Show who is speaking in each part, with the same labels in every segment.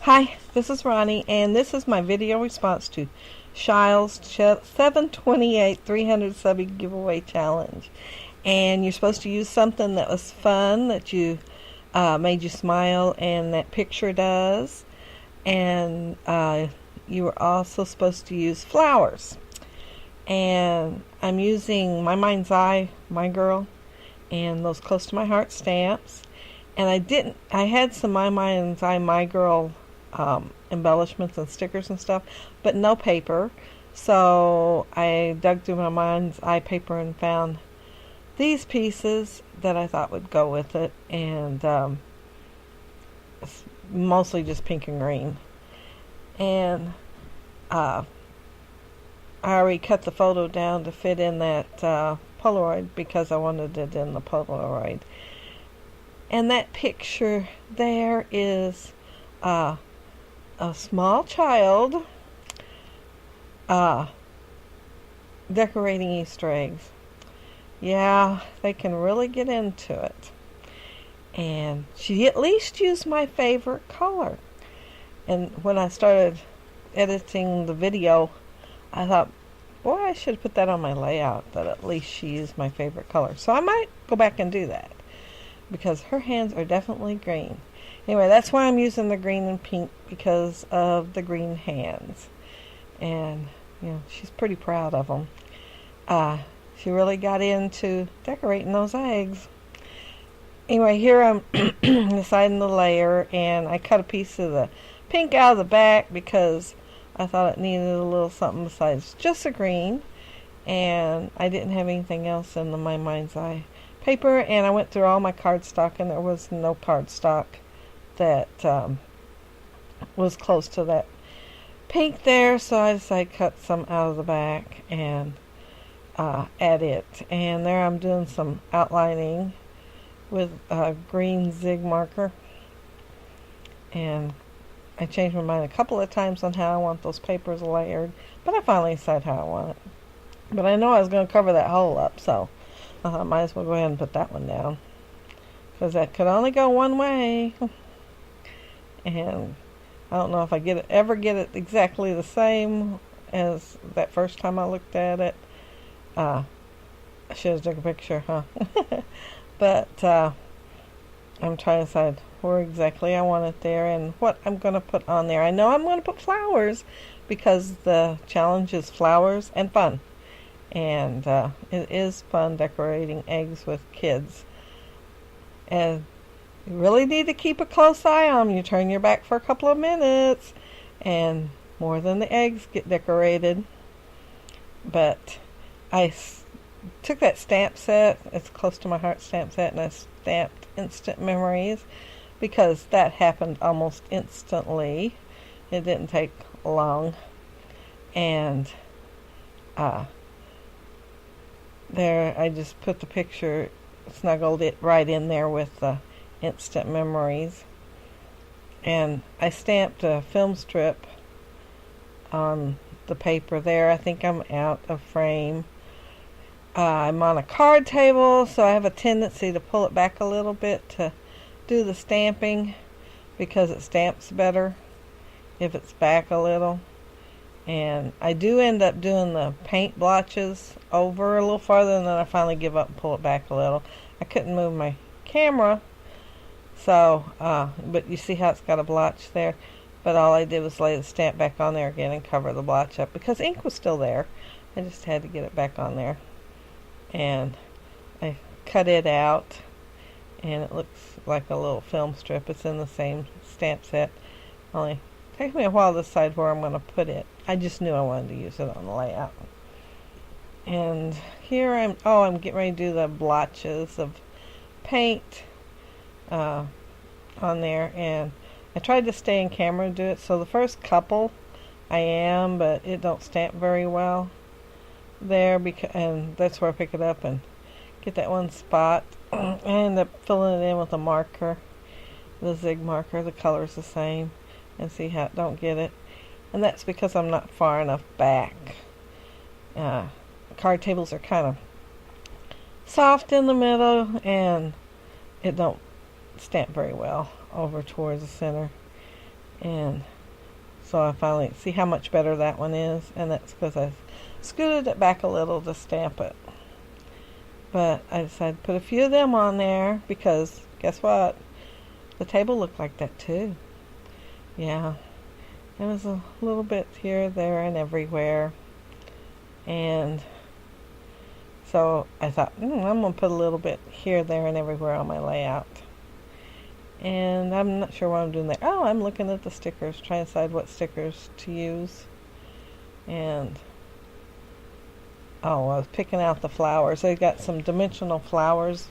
Speaker 1: Hi, this is Roni, and this is my video response to Shiles728 300 Subbie Giveaway Challenge. And you're supposed to use something that was fun, that you made you smile, and that picture does. And you were also supposed to use flowers. And I'm using My Mind's Eye, My Girl, and those Close to My Heart stamps. And I had some My Mind's Eye, My Girl embellishments and stickers and stuff, but no paper. So I dug through My Mind's Eye paper and found these pieces that I thought would go with it, and it's mostly just pink and green. And I already cut the photo down to fit in that Polaroid because I wanted it in the Polaroid. And that picture there is a small child decorating Easter eggs. Yeah, they can really get into it. And she at least used my favorite color. And when I started editing the video, I thought, boy, I should have put that on my layout, that at least she used my favorite color. So I might go back and do that, because her hands are definitely green. Anyway, that's why I'm using the green and pink, because of the green hands. And, she's pretty proud of them. She really got into decorating those eggs. Anyway, here I'm deciding the layer, and I cut a piece of the pink out of the back because I thought it needed a little something besides just the green. And I didn't have anything else in My Mind's Eye paper, and I went through all my cardstock, and there was no cardstock that was close to that pink there, so I decided to cut some out of the back and add it. And there I'm doing some outlining with a green zig marker, and I changed my mind a couple of times on how I want those papers layered, but I finally decided how I want it. But I know I was going to cover that hole up, so I thought I might as well go ahead and put that one down, because that could only go one way. And I don't know if I ever get it exactly the same as that first time I looked at it. I should have took a picture, huh? But I'm trying to decide where exactly I want it there and what I'm going to put on there. I know I'm going to put flowers because the challenge is flowers and fun. And it is fun decorating eggs with kids. And you really need to keep a close eye on them. You turn your back for a couple of minutes, and more than the eggs get decorated. But I took that stamp set, it's Close to My Heart stamp set, and I stamped Instant Memories, because that happened almost instantly. It didn't take long. And there I just put the picture, snuggled it right in there with the Instant Memories. And I stamped a film strip on the paper there. I think I'm out of frame. I'm on a card table, so I have a tendency to pull it back a little bit to do the stamping, because it stamps better if it's back a little. And I do end up doing the paint blotches over a little farther, and then I finally give up and pull it back a little. I couldn't move my camera, so but you see how it's got a blotch there. But all I did was lay the stamp back on there again and cover the blotch up, because ink was still there. I just had to get it back on there. And I cut it out, and it looks like a little film strip. It's in the same stamp set. Only takes me a while to decide where I'm going to put it. I just knew I wanted to use it on the layout. And here I'm getting ready to do the blotches of paint on there, and I tried to stay in camera and do it. So the first couple I am, but it don't stamp very well there, and that's where I pick it up and get that one spot. I end up filling it in with a marker, the zig marker. The color's the same, and see how it don't get it. And that's because I'm not far enough back. Card tables are kind of soft in the middle, and it don't stamp very well over towards the center. And so I finally see how much better that one is, and that's because I scooted it back a little to stamp it. But I decided to put a few of them on there because guess what? The table looked like that too. Yeah, it was a little bit here, there, and everywhere. And so I thought, I'm going to put a little bit here, there, and everywhere on my layout. And I'm not sure what I'm doing there. Oh, I'm looking at the stickers, trying to decide what stickers to use. And I was picking out the flowers. I got some dimensional flowers,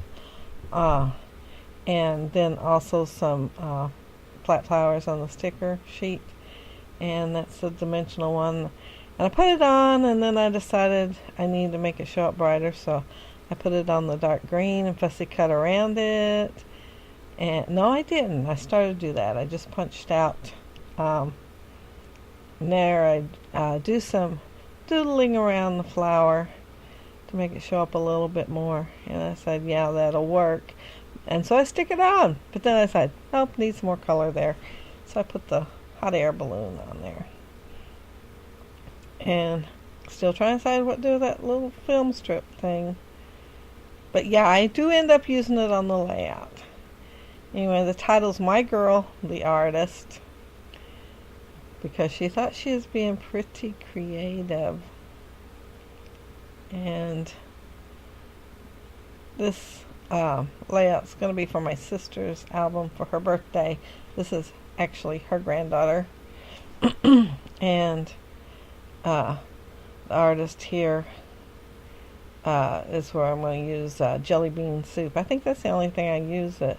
Speaker 1: and then also some flat flowers on the sticker sheet. And that's the dimensional one. And I put it on, and then I decided I needed to make it show up brighter, so I put it on the dark green and fussy cut around it. And no, I didn't. I started to do that. I just punched out there. I do some doodling around the flower to make it show up a little bit more. And I said, yeah, that'll work. And so I stick it on. But then I said, nope, needs more color there. So I put the hot air balloon on there. And still trying to decide what to do with that little film strip thing. But yeah, I do end up using it on the layout. Anyway, the title's My Girl, the Artist, because she thought she was being pretty creative. And this layout's going to be for my sister's album for her birthday. This is actually her granddaughter. And the artist here is where I'm going to use jelly bean soup. I think that's the only thing I use it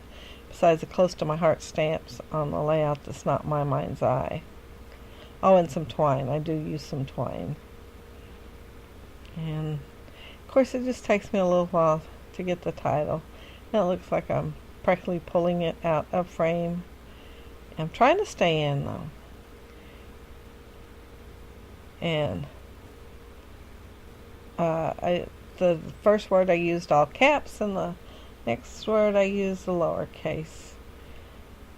Speaker 1: besides the close to my heart stamps on the layout that's not my mind's eye. Oh, and some twine. I do use some twine. And of course it just takes me a little while to get the title. And it looks like I'm practically pulling it out of frame. I'm trying to stay in though. And the first word I used all caps, and the next word I used the lowercase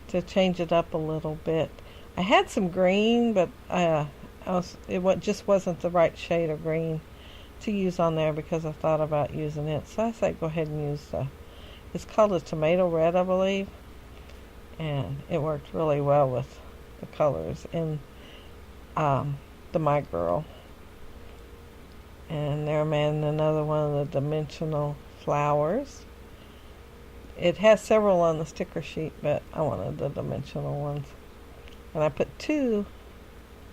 Speaker 1: to change it up a little bit. I had some green, but it just wasn't the right shade of green to use on there because I thought about using it. So I said go ahead and use it's called a tomato red, I believe. And it worked really well with the colors in the My Girl. And there I'm adding another one of the dimensional flowers. It has several on the sticker sheet, but I wanted the dimensional ones. And I put 2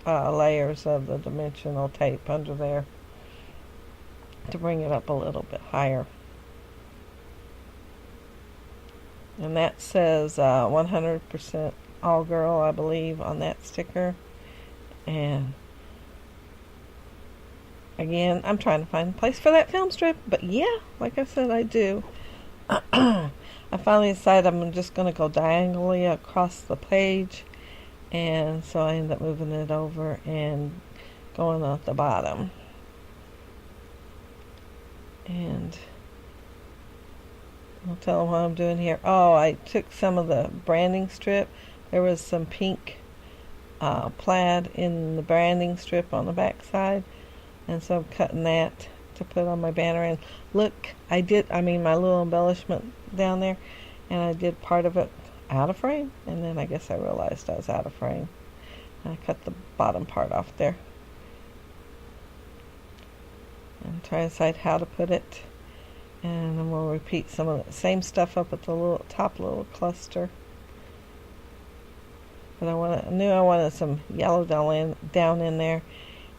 Speaker 1: layers of the dimensional tape under there to bring it up a little bit higher. And that says 100% all girl, I believe, on that sticker. And again, I'm trying to find a place for that film strip, but yeah, like I said, I do. I finally decided I'm just going to go diagonally across the page, and so I end up moving it over and going at the bottom. And I'll tell them what I'm doing here. Oh, I took some of the branding strip. There was some pink plaid in the branding strip on the back side, and so I'm cutting that to put on my banner. And look, my little embellishment down there, and I did part of it out of frame, and then I guess I realized I was out of frame. I cut the bottom part off there. And try to decide how to put it. And then we'll repeat some of the same stuff up at the top little cluster. But I knew I wanted some yellow down in there.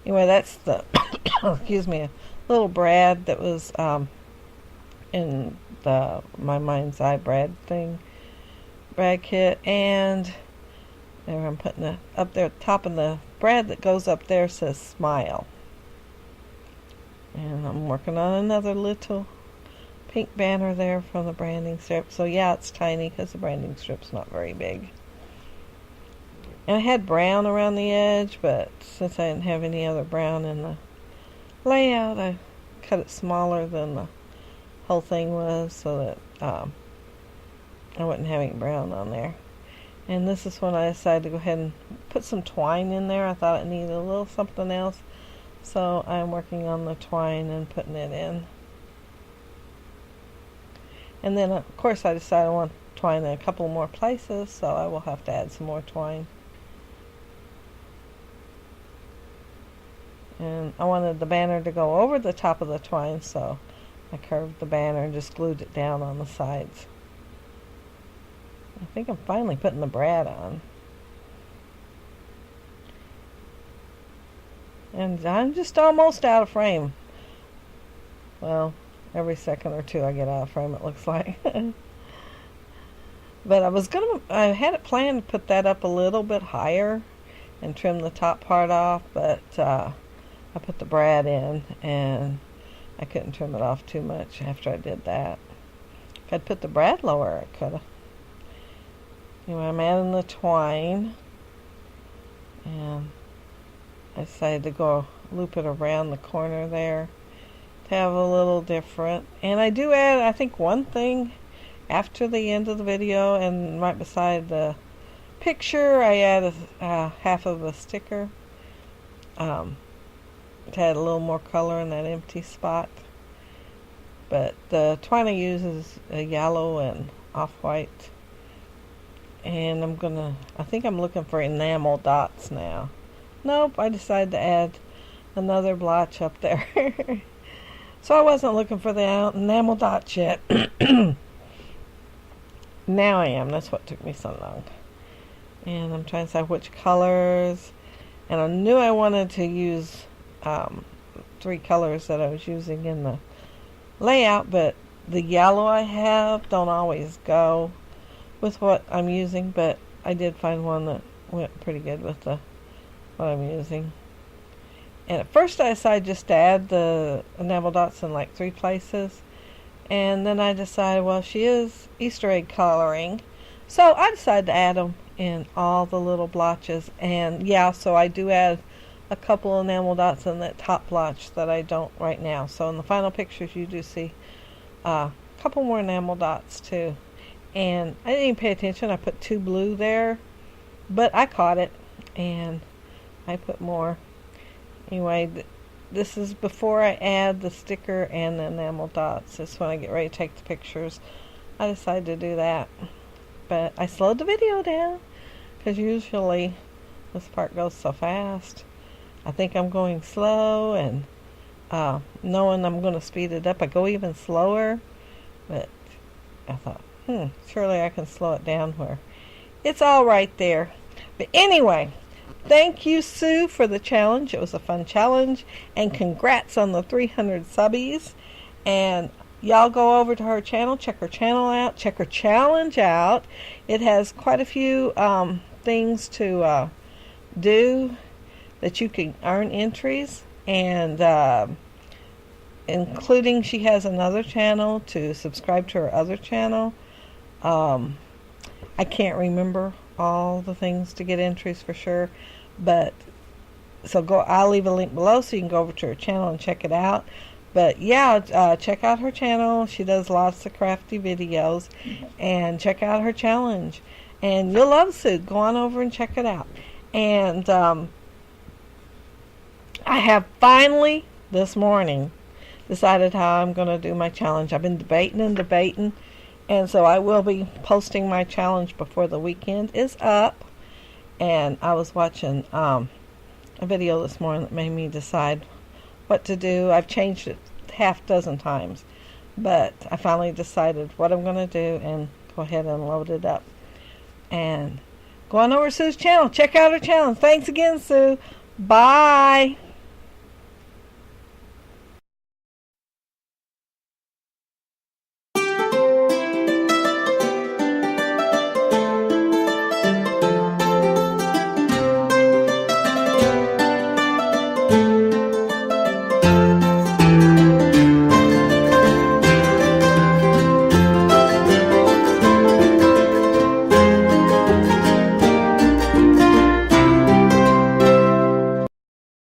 Speaker 1: Anyway, that's the excuse me, a little brad that was in my mind's eye brad kit. And there I'm putting it up there, top of the brad that goes up there says smile. And I'm working on another little pink banner there from the branding strip. So yeah, it's tiny because the branding strip's not very big. And I had brown around the edge, but since I didn't have any other brown in the layout, I cut it smaller than the whole thing was so that I wouldn't have any brown on there. And this is when I decided to go ahead and put some twine in there. I thought it needed a little something else. So I'm working on the twine and putting it in. And then of course I decided I want twine in a couple more places, so I will have to add some more twine. And I wanted the banner to go over the top of the twine, so I curved the banner and just glued it down on the sides. I think I'm finally putting the brad on. And I'm just almost out of frame. Well, every second or two I get out of frame, it looks like. But I had it planned to put that up a little bit higher and trim the top part off, but I put the brad in and I couldn't trim it off too much after I did that. If I'd put the brad lower, I could have. Anyway, I'm adding the twine, and I decided to go loop it around the corner there to have a little different. And I do add, I think, one thing after the end of the video, and right beside the picture I add half of a sticker to add a little more color in that empty spot. But the twine I use is a yellow and off-white. And I think I'm looking for enamel dots now. Nope, I decided to add another blotch up there. So I wasn't looking for the enamel dots yet. Now I am. That's what took me so long. And I'm trying to decide which colors. And I knew I wanted to use 3 colors that I was using in the layout, but the yellow I have don't always go with what I'm using, but I did find one that went pretty good with what I'm using. And at first I decided just to add the enamel dots in like 3 places, and then I decided, well, she is Easter egg coloring, so I decided to add them in all the little blotches. And yeah, so I do add a couple enamel dots in that top blotch that I don't right now. So in the final pictures you do see a couple more enamel dots too. And I didn't even pay attention. I put 2 blue there, but I caught it and I put more. Anyway, this is before I add the sticker and the enamel dots. This is when I get ready to take the pictures. I decided to do that, but I slowed the video down because usually this part goes so fast. I think I'm going slow, and knowing I'm going to speed it up, I go even slower. But I thought, surely I can slow it down where it's all right there. But anyway, thank you, Sue, for the challenge. It was a fun challenge, and congrats on the 300 subbies. And y'all go over to her channel, check her channel out, check her challenge out. It has quite a few things to do that you can earn entries, and including she has another channel to subscribe to her other channel. I can't remember all the things to get entries for sure, but so I'll leave a link below so you can go over to her channel and check it out. But yeah, check out her channel. She does lots of crafty videos, and check out her challenge, and you'll love Sue. Go on over and check it out. And I have finally this morning decided how I'm going to do my challenge. I've been debating, and so I will be posting my challenge before the weekend is up. And I was watching a video this morning that made me decide what to do. I've changed it half dozen times, but I finally decided what I'm going to do and go ahead and load it up. And go on over to Sue's channel. Check out her channel. Thanks again, Sue. Bye.